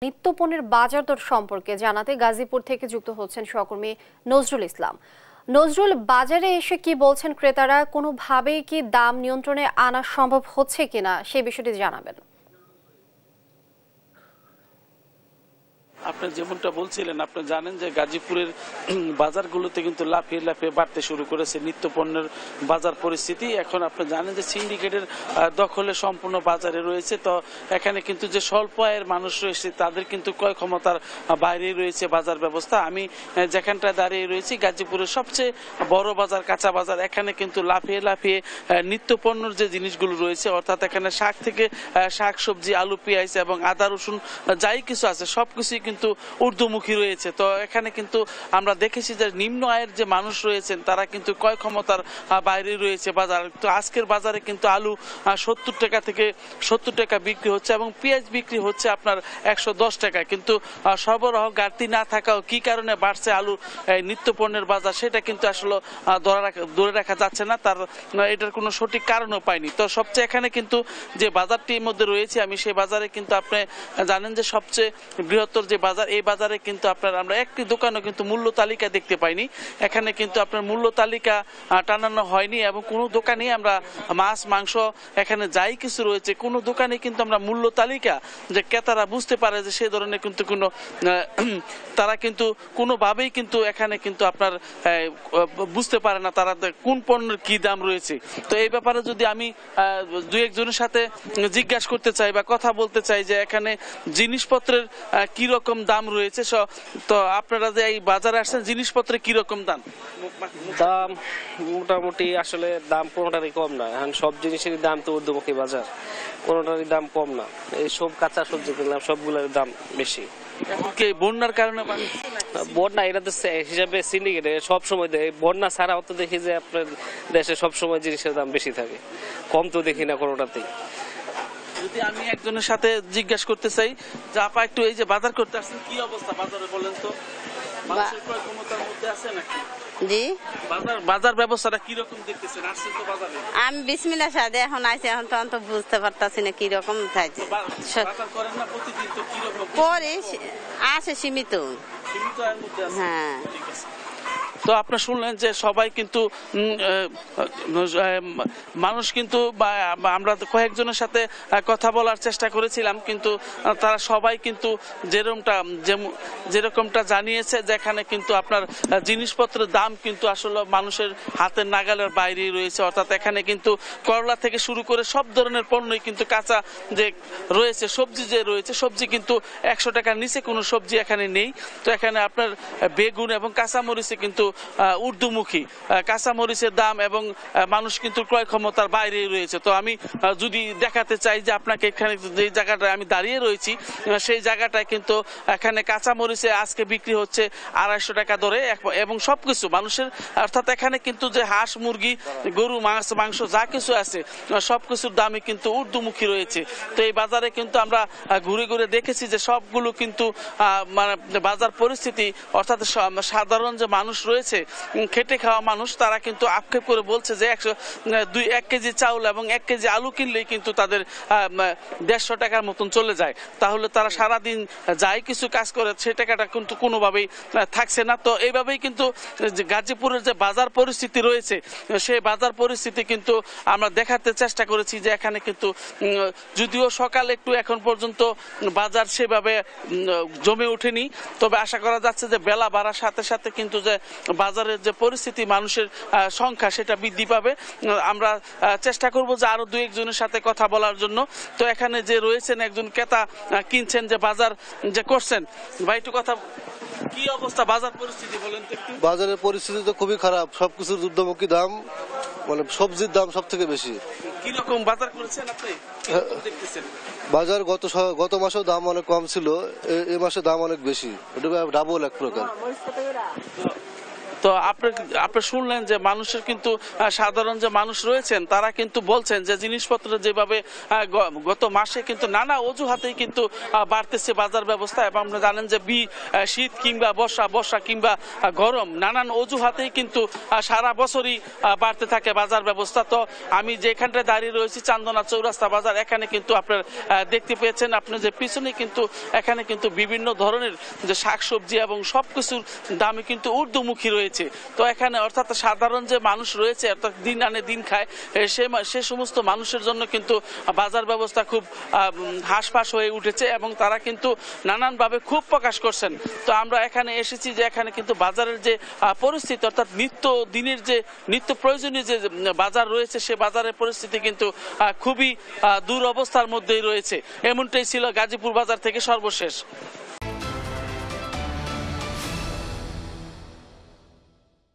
নিত্যপণ্যের বাজার দর সম্পর্কে জানাতে গাজীপুর থেকে যুক্ত হচ্ছেন সহকর্মী নজরুল ইসলাম। নজরুল, বাজারে এসে কি বলছেন ক্রেতারা? কোনোভাবেই কি দাম নিয়ন্ত্রণে আনা সম্ভব হচ্ছে কিনা সেই বিষয়টি জানাবেন। আপনি যেমনটা বলছিলেন, আপনি জানেন যে গাজীপুরের বাজারগুলোতে কিন্তু লাফিয়ে লাফিয়ে বাড়তে শুরু করেছে নিত্যপণ্যের বাজার পরিস্থিতি। এখন আপনি জানেন যে সিন্ডিকেটের দখলে সম্পূর্ণ বাজারে রয়েছে। তো এখানে কিন্তু যে স্বল্প আয়ের মানুষ রয়েছে তাদের কিন্তু ক্রয় ক্ষমতার বাইরে রয়েছে বাজার ব্যবস্থা। আমি যেখানটায় দাঁড়িয়ে রয়েছি গাজীপুরের সবচেয়ে বড় বাজার কাঁচা বাজার, এখানে কিন্তু লাফিয়ে লাফিয়ে নিত্যপণ্যের যে জিনিসগুলো রয়েছে, অর্থাৎ এখানে শাক থেকে শাক সবজি, আলু পেঁয়াজ এবং আদা রসুন যাই কিছু আছে সবকিছুই কিন্তু ঊর্ধ্বমুখী রয়েছে। তো এখানে কিন্তু আমরা দেখেছি যে নিম্ন আয়ের যে মানুষ রয়েছেন তারা কিন্তু ক্রয় ক্ষমতার বাইরে রয়েছে বাজার। তো আজকের বাজারে কিন্তু আলু 70 টাকা থেকে 70 টাকা বিক্রি হচ্ছে এবং পেঁয়াজ বিক্রি হচ্ছে আপনার 110 টাকা। কিন্তু সরবরাহ ঘাটতি না থাকাও কি কারণে বাড়ছে আলু নিত্যপণ্যের বাজার, সেটা কিন্তু আসলে ধরে রাখা যাচ্ছে না। এটার কোনো সঠিক কারণও পাইনি। তো সবচেয়ে এখানে কিন্তু যে বাজারটির মধ্যে রয়েছে আমি, সেই বাজারে কিন্তু আপনি জানেন যে সবচেয়ে বৃহত্তর যে বাজার, এই বাজারে কিন্তু আমরা একটি দোকানও কিন্তু মূল্য তালিকা দেখতে পাইনি। এখানে কিন্তু আপনার মূল্য তালিকা টানানো হয়নি এবং কোনো দোকানেই আমরা মাছ মাংস এখানে যাই কিছু রয়েছে কোনো দোকানে কিন্তু আমরা মূল্য তালিকা যে ক্রেতারা বুঝতে পারে যে সেই ধরনের কিন্তু কোনো তারা কিন্তু কোনোভাবেই কিন্তু এখানে কিন্তু আপনার বুঝতে পারে না তারা কোন পণ্যের কি দাম রয়েছে। তো এই ব্যাপারে যদি আমি দুই একজনের সাথে জিজ্ঞাসা করতে চাই বা কথা বলতে চাই যে এখানে জিনিসপত্রের কি রকম দাম রয়েছে, তো আপনারা যে এই বাজারে আসছেন জিনিসপত্রের কি রকম দাম? দাম মোটামুটি আসলে দাম কোনোটারই কম না। এখন সব জিনিসেরই দাম তো ঊর্ধ্বমুখী বাজার, কোনোটারই দাম কম না। এই সব কাঁচা সবজি কিনলাম সবগুলোর দাম বেশি। বন্যার কারণে বন্যা এটা তো হিসাবে সিন্ডিকেট সব সময় দেয়, বন্যা ছাড়াও তো দেখি যে আপনার দেশে সবসময় জিনিসের দাম বেশি থাকে, কম তো দেখি না কোনোটাতেই। যদি আমি একজনের সাথে জিজ্ঞাসা করতে চাই যে আপা একটু এই যে বাজার করতে আসছেন কি অবস্থা বাজারে বলেন তো, মানুষের ক্রয় ক্ষমতার মধ্যে আছে নাকি? জি, বাজার ব্যবস্থাটা কি রকম দেখতেছেন? আসছেন তো বাজারে। আমি বিসমিল্লাহ সাথে এখন আইছি, এখন তো বুঝতে পারতাছি না কি রকম থাকছে। বাজার করেন না প্রতিদিন, তো কি রকম পরে আসে সীমিত। সীমিত আয়ের মধ্যে আছে। হ্যাঁ, ঠিক আছে। তো আপনারা শুনলেন যে সবাই কিন্তু মানুষ কিন্তু আমরা কয়েকজনের সাথে কথা বলার চেষ্টা করেছিলাম, কিন্তু তারা সবাই কিন্তু যেরকমটা জানিয়েছে যেখানে কিন্তু আপনার জিনিসপত্রের দাম কিন্তু আসলে মানুষের হাতের নাগালের বাইরেই রয়েছে। অর্থাৎ এখানে কিন্তু করলা থেকে শুরু করে সব ধরনের পণ্যই কিন্তু কাঁচা যে রয়েছে, সবজি যে রয়েছে, সবজি কিন্তু 100 টাকার নিচে কোনো সবজি এখানে নেই। তো এখানে আপনার বেগুন এবং কাঁচামরিচে কিন্তু ঊর্ধ্বমুখী কাঁচামরিচের দাম এবং মানুষ কিন্তু ক্রয় ক্ষমতার বাইরে রয়েছে। তো আমি যদি দেখাতে চাই যে আপনাকে এখানে যে জায়গাটায় আমি দাঁড়িয়ে রয়েছি সেই জায়গাটায় কিন্তু এখানে কাঁচামরিচে আজকে বিক্রি হচ্ছে 250 টাকা দরে এবং সবকিছু মানুষের, অর্থাৎ এখানে কিন্তু যে হাঁস মুরগি গরু মাংস যা কিছু আছে সবকিছুর দামই কিন্তু ঊর্ধ্বমুখী রয়েছে। তো এই বাজারে কিন্তু আমরা ঘুরে ঘুরে দেখেছি যে সবগুলো কিন্তু মানে বাজার পরিস্থিতি, অর্থাৎ সাধারণ যে মানুষ রয়েছে খেটে খাওয়া মানুষ, তারা কিন্তু আক্ষেপ করে বলছে যে 1 কেজি চাউল এবং 1 কেজি আলু কিনলেই কিন্তু তাদের 150 টাকার মতন চলে যায়। তাহলে তারা সারাদিন যাই কিছু কাজ করে সে টাকাটা কিন্তু কোনোভাবেই থাকছে না। তো এইভাবেই কিন্তু গাজীপুরের যে বাজার পরিস্থিতি রয়েছে সেই বাজার পরিস্থিতি কিন্তু আমরা দেখাতে চেষ্টা করেছি যে এখানে কিন্তু যদিও সকালে একটু এখন পর্যন্ত বাজার সেভাবে জমে ওঠেনি, তবে আশা করা যাচ্ছে যে বেলা বাড়ার সাথে সাথে কিন্তু যে বাজারের যে পরিস্থিতি মানুষের সংখ্যা সেটা বৃদ্ধি পাবে। আমরা চেষ্টা করব যে আরো দুই একজনের সাথে কথা বলার জন্য। তো এখানে যে রয়েছেন একজন ক্রেতা কিনছেন যে বাজার যে করছেন, ভাই একটু কথা, কি অবস্থা বাজার পরিস্থিতি বলেন তো একটু? বাজারের পরিস্থিতি তো খুবই খারাপ, সবকিছুর ঊর্ধ্বমুখী দাম, মানে সবজির দাম সব থেকে বেশি। কি রকম বাজার করেছেন আপনি? দেখতেছেন বাজার গত মাসেও দাম অনেক কম ছিল, এই মাসে দাম অনেক বেশি, এটা ডাবল এক প্রকার। তো আপনি শুনলেন যে মানুষের কিন্তু সাধারণ যে মানুষ রয়েছেন তারা কিন্তু বলছেন যে জিনিসপত্র যেভাবে গত মাসে কিন্তু নানা অজুহাতেই কিন্তু বাড়তেছে বাজার ব্যবস্থা, এবং আপনারা জানেন যে শীত কিংবা বর্ষা কিংবা গরম নানান অজুহাতেই কিন্তু সারা বছরই বাড়তে থাকে বাজার ব্যবস্থা। তো আমি যেখানটায় দাঁড়িয়ে রয়েছি চান্দনা চৌরাস্তা বাজার, এখানে কিন্তু আপনার দেখতে পেয়েছেন আপনার যে পিছনে কিন্তু এখানে কিন্তু বিভিন্ন ধরনের যে শাকসবজি এবং সবকিছুর দামে কিন্তু ঊর্ধ্বমুখী রয়েছে। তো এখানে অর্থাৎ সাধারণ যে মানুষ রয়েছে অর্থাৎ দিন আনে দিন খায় সে সমস্ত মানুষের জন্য কিন্তু বাজার ব্যবস্থা খুব হাঁসফাঁস হয়ে উঠেছে এবং তারা কিন্তু নানানভাবে খুব প্রকাশ করছেন। তো আমরা এখানে এসেছি যে এখানে কিন্তু বাজারের যে পরিস্থিতি অর্থাৎ নিত্য প্রয়োজনীয় যে বাজার রয়েছে সে বাজারের পরিস্থিতি কিন্তু খুবই দুরবস্থার মধ্যেই রয়েছে। এমনটাই ছিল গাজীপুর বাজার থেকে সর্বশেষ।